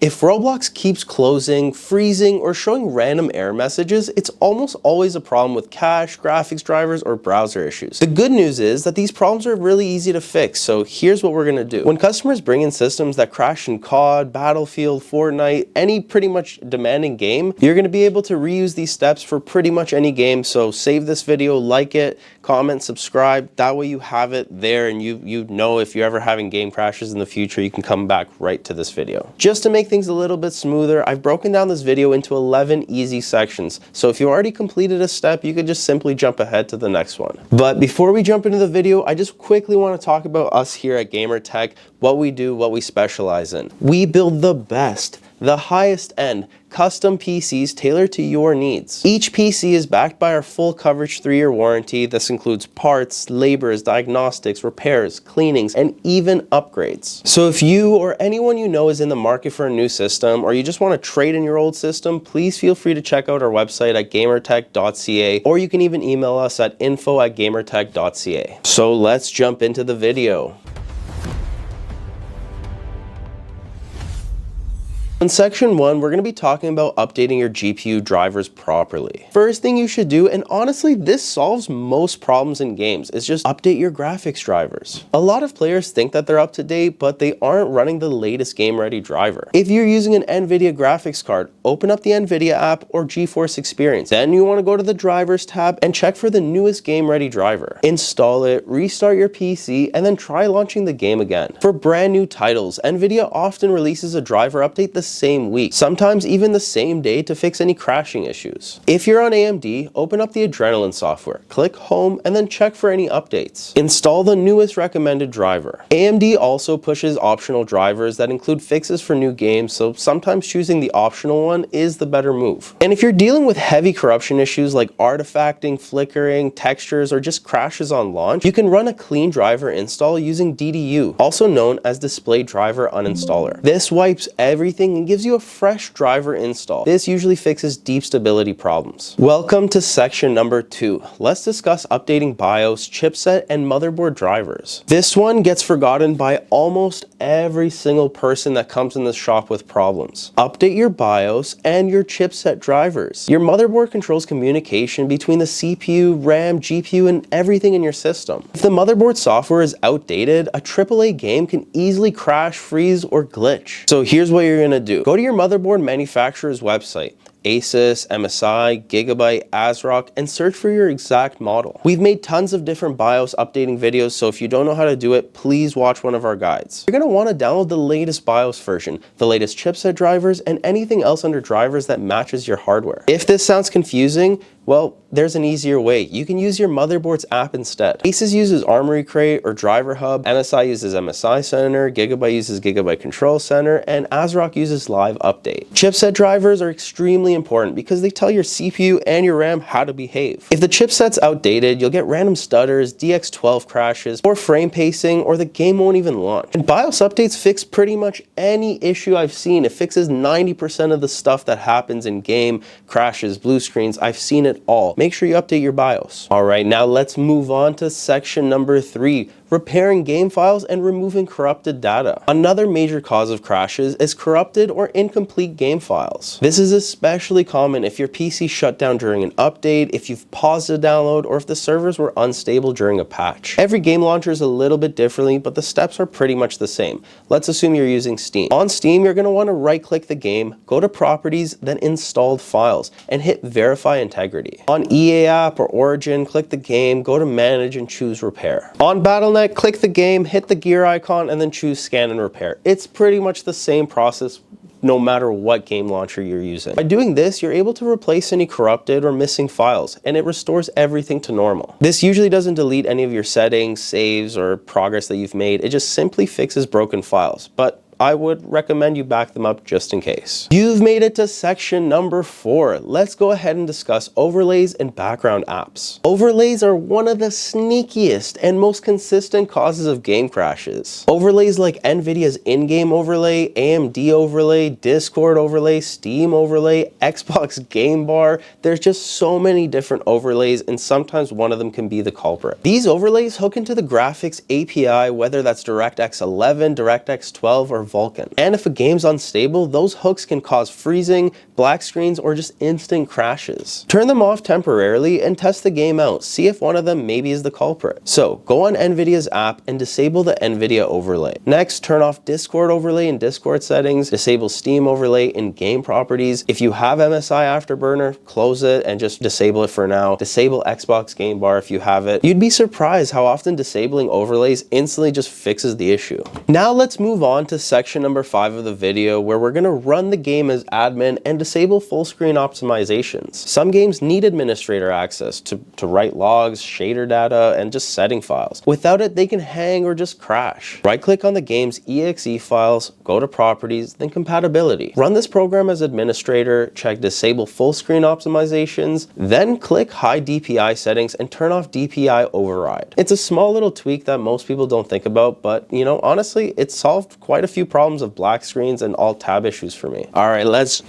If Roblox keeps closing, freezing, or showing random error messages, it's almost always a problem with cache, graphics drivers, or browser issues. The good news is that these problems are really easy to fix, so here's what we're going to do. When customers bring in systems that crash in COD, Battlefield, Fortnite, any pretty much demanding game, you're going to be able to reuse these steps for pretty much any game, so save this video, like it, comment, subscribe, that way you have it there and you know if you're ever having game crashes in the future, you can come back right to this video. Just to make things a little bit smoother, I've broken down this video into 11 easy sections. So if you already completed a step, you could just simply jump ahead to the next one. But before we jump into the video, I just quickly want to talk about us here at GamerTech, what we do, what we specialize in. We build the best, the highest end, custom PCs tailored to your needs. Each PC is backed by our full coverage 3-year warranty. This includes parts, labors, diagnostics, repairs, cleanings, and even upgrades. So if you or anyone you know is in the market for a new system, or you just want to trade in your old system, please feel free to check out our website at gamertech.ca, or you can even email us at info@gamertech.ca. So let's jump into the video. In section 1, we're going to be talking about updating your GPU drivers properly. First thing you should do, and honestly this solves most problems in games, is just update your graphics drivers. A lot of players think that they're up to date, but they aren't running the latest game ready driver. If you're using an NVIDIA graphics card, open up the NVIDIA app or GeForce Experience. Then you want to go to the drivers tab and check for the newest game ready driver. Install it, restart your PC, and then try launching the game again. For brand new titles, NVIDIA often releases a driver update the same week, sometimes even the same day, to fix any crashing issues. If you're on AMD, open up the Adrenaline software, click Home, and then check for any updates. Install the newest recommended driver. AMD also pushes optional drivers that include fixes for new games, so sometimes choosing the optional one is the better move. And if you're dealing with heavy corruption issues like artifacting, flickering, textures, or just crashes on launch, you can run a clean driver install using DDU, also known as Display Driver Uninstaller. This wipes everything and gives you a fresh driver install. This usually fixes deep stability problems. Welcome to section number 2. Let's discuss updating BIOS, chipset, and motherboard drivers. This one gets forgotten by almost every single person that comes in this shop with problems. Update your BIOS and your chipset drivers. Your motherboard controls communication between the CPU, RAM, GPU, and everything in your system. If the motherboard software is outdated, a AAA game can easily crash, freeze, or glitch. So here's what you're going to do. Go to your motherboard manufacturer's website, Asus, MSI, Gigabyte, ASRock, and search for your exact model. We've made tons of different BIOS updating videos, so if you don't know how to do it, please watch one of our guides. You're going to want to download the latest BIOS version, the latest chipset drivers, and anything else under drivers that matches your hardware. If this sounds confusing, well, there's an easier way. You can use your motherboard's app instead. Asus uses Armory Crate or Driver Hub, MSI uses MSI Center, Gigabyte uses Gigabyte Control Center, and ASRock uses Live Update. Chipset drivers are extremely important because they tell your CPU and your RAM how to behave. If the chipset's outdated, you'll get random stutters, DX12 crashes, or frame pacing, or the game won't even launch. And BIOS updates fix pretty much any issue I've seen. It fixes 90% of the stuff that happens in game, crashes, blue screens. I've seen it all. Make sure you update your BIOS. Alright, now let's move on to section number 3. Repairing game files and removing corrupted data. Another major cause of crashes is corrupted or incomplete game files. This is especially common if your PC shut down during an update, if you've paused a download, or if the servers were unstable during a patch. Every game launcher is a little bit differently, but the steps are pretty much the same. Let's assume you're using Steam. On Steam, you're going to want to right-click the game, go to Properties, then Installed Files, and hit Verify Integrity. On EA App or Origin, click the game, go to Manage, and choose Repair. On Battle.net, click the game, hit the gear icon, and then choose Scan and Repair. It's pretty much the same process no matter what game launcher you're using. By doing this, you're able to replace any corrupted or missing files, and it restores everything to normal. This usually doesn't delete any of your settings, saves, or progress that you've made. It just simply fixes broken files, but I would recommend you back them up just in case. You've made it to section number 4. Let's go ahead and discuss overlays and background apps. Overlays are one of the sneakiest and most consistent causes of game crashes. Overlays like NVIDIA's in-game overlay, AMD overlay, Discord overlay, Steam overlay, Xbox Game Bar. There's just so many different overlays, and sometimes one of them can be the culprit. These overlays hook into the graphics API, whether that's DirectX 11, DirectX 12, or Vulkan. And if a game's unstable, those hooks can cause freezing, black screens, or just instant crashes. Turn them off temporarily and test the game out. See if one of them maybe is the culprit. So go on NVIDIA's app and disable the NVIDIA overlay. Next, turn off Discord overlay in Discord settings, disable Steam overlay in game properties. If you have MSI Afterburner, close it and just disable it for now. Disable Xbox Game Bar if you have it. You'd be surprised how often disabling overlays instantly just fixes the issue. Now let's move on to section number 5 of the video, where we're gonna run the game as admin and disable full screen optimizations. Some games need administrator access to write logs, shader data, and just setting files. Without it, they can hang or just crash. Right click on the game's exe files, go to properties, then compatibility. Run this program as administrator, check disable full screen optimizations, then click high DPI settings and turn off DPI override. It's a small little tweak that most people don't think about, but you know, honestly, it solved quite a few problems of black screens and alt tab issues for me. All right, let's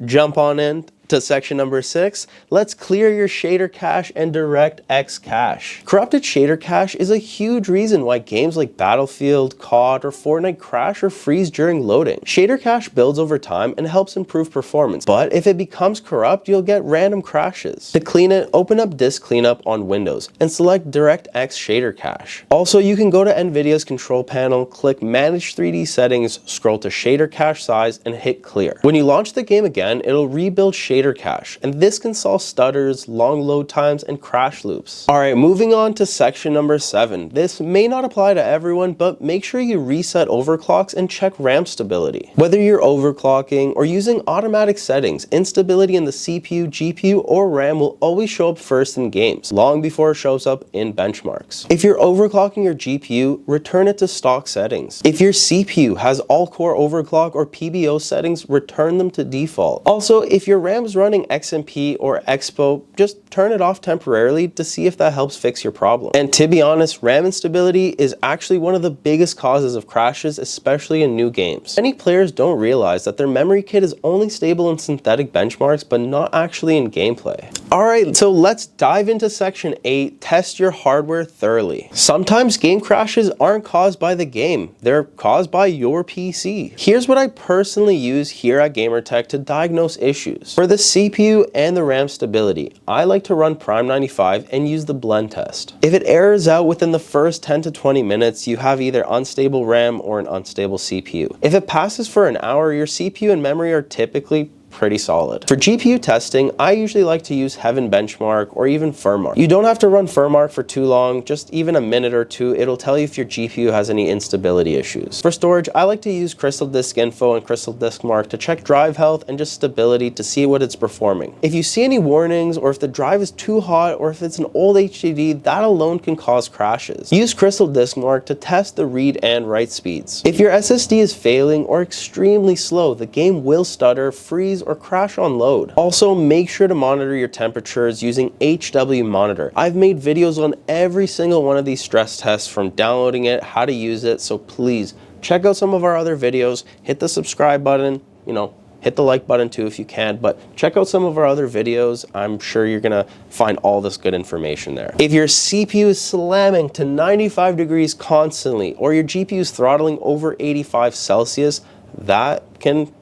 jump on in to section number 6. Let's clear your shader cache and DirectX cache. Corrupted shader cache is a huge reason why games like Battlefield, COD, or Fortnite crash or freeze during loading. Shader cache builds over time and helps improve performance, but if it becomes corrupt, you'll get random crashes. To clean it, open up Disk Cleanup on Windows and select DirectX shader cache. Also, you can go to NVIDIA's control panel, click Manage 3D Settings, scroll to shader cache size, and hit clear. When you launch the game again, it'll rebuild shader cache, and this can solve stutters, long load times, and crash loops. Alright, moving on to section number 7. This may not apply to everyone, but make sure you reset overclocks and check RAM stability. Whether you're overclocking or using automatic settings, instability in the CPU, GPU, or RAM will always show up first in games, long before it shows up in benchmarks. If you're overclocking your GPU, return it to stock settings. If your CPU has all-core overclock or PBO settings, return them to default. Also, if your RAM is running XMP or Expo, just turn it off temporarily to see if that helps fix your problem. And to be honest, RAM instability is actually one of the biggest causes of crashes, especially in new games. Many players don't realize that their memory kit is only stable in synthetic benchmarks, but not actually in gameplay. Alright, so let's dive into section 8, test your hardware thoroughly. Sometimes game crashes aren't caused by the game, they're caused by your PC. Here's what I personally use here at GamerTech to diagnose issues. For the CPU and the RAM stability, I like to run Prime 95 and use the blend test. If it errors out within the first 10 to 20 minutes, you have either unstable RAM or an unstable CPU. If it passes for an hour, your CPU and memory are typically pretty solid. For GPU testing, I usually like to use Heaven Benchmark or even Firmark. You don't have to run Firmark for too long, just even a minute or two. It'll tell you if your GPU has any instability issues. For storage, I like to use Crystal Disk Info and Crystal Disk Mark to check drive health and just stability to see what it's performing. If you see any warnings, or if the drive is too hot, or if it's an old HDD, that alone can cause crashes. Use Crystal Disk Mark to test the read and write speeds. If your SSD is failing or extremely slow, the game will stutter, freeze, or crash on load. Also, make sure to monitor your temperatures using HW Monitor. I've made videos on every single one of these stress tests, from downloading it, how to use it, so please check out some of our other videos, hit the subscribe button, hit the like button too if you can, but check out some of our other videos. I'm sure you're gonna find all this good information there. If your CPU is slamming to 95 degrees constantly, or your GPU is throttling over 85 Celsius, that can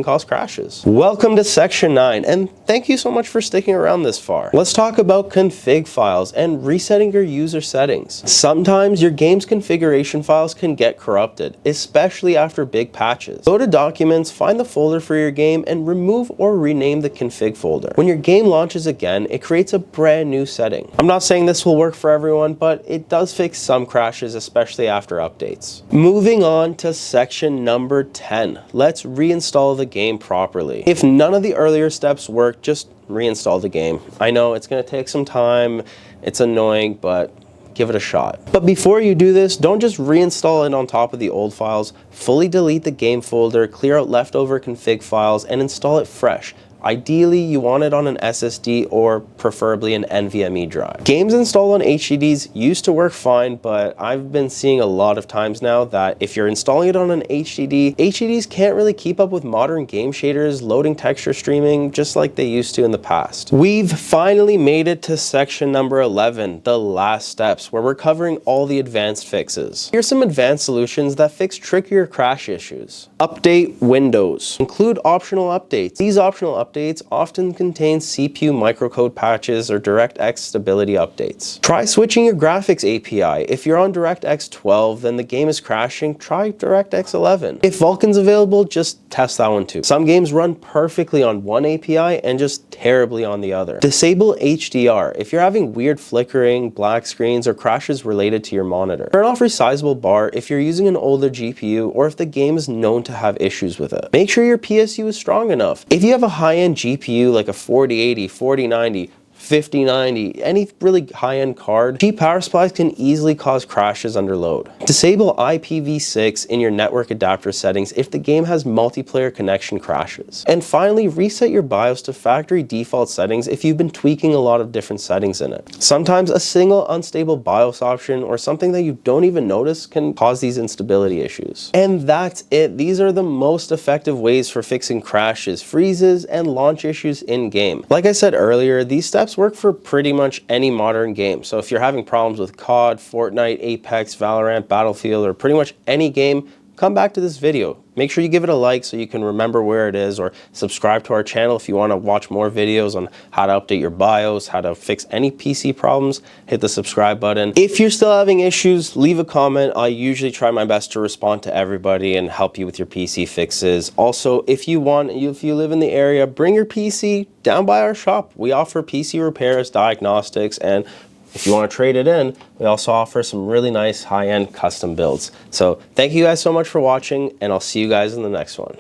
cause crashes. Welcome to section 9, and thank you so much for sticking around this far. Let's talk about config files and resetting your user settings. Sometimes your game's configuration files can get corrupted, especially after big patches. Go to Documents, find the folder for your game, and remove or rename the config folder. When your game launches again, it creates a brand new setting. I'm not saying this will work for everyone, but it does fix some crashes, especially after updates. Moving on to section number 10. Let's reinstall the game properly. If none of the earlier steps work, just reinstall the game. I know it's going to take some time, it's annoying, but give it a shot. But before you do this, don't just reinstall it on top of the old files. Fully delete the game folder, clear out leftover config files, and install it fresh. Ideally, you want it on an SSD or preferably an NVMe drive. Games installed on HDDs used to work fine, but I've been seeing a lot of times now that if you're installing it on an HDD, HDDs can't really keep up with modern game shaders, loading texture streaming, just like they used to in the past. We've finally made it to section number 11, the last steps, where we're covering all the advanced fixes. Here's some advanced solutions that fix trickier crash issues. Update Windows. Include optional updates. These optional updates often contain CPU microcode patches or DirectX stability updates. Try switching your graphics API. If you're on DirectX 12, then the game is crashing, try DirectX 11. If Vulkan's available, just test that one too. Some games run perfectly on one API and just terribly on the other. Disable HDR. If you're having weird flickering, black screens, or crashes related to your monitor. Turn off resizable bar if you're using an older GPU or if the game is known to have issues with it. Make sure your PSU is strong enough. If you have a high-end GPU like a 4080, 4090, 5090, any really high-end card, cheap power supplies can easily cause crashes under load. Disable IPv6 in your network adapter settings if the game has multiplayer connection crashes. And finally, reset your BIOS to factory default settings if you've been tweaking a lot of different settings in it. Sometimes a single unstable BIOS option or something that you don't even notice can cause these instability issues. And that's it. These are the most effective ways for fixing crashes, freezes, and launch issues in-game. Like I said earlier, these steps work for pretty much any modern game. So if you're having problems with COD, Fortnite, Apex, Valorant, Battlefield, or pretty much any game, come back to this video. Make sure you give it a like so you can remember where it is, or subscribe to our channel if you want to watch more videos on how to update your BIOS, how to fix any PC problems. Hit the subscribe button. If you're still having issues, leave a comment. I usually try my best to respond to everybody and help you with your PC fixes. Also, if you live in the area, bring your PC down by our shop. We offer PC repairs, diagnostics, and if you want to trade it in, we also offer some really nice high-end custom builds. So thank you guys so much for watching, and I'll see you guys in the next one.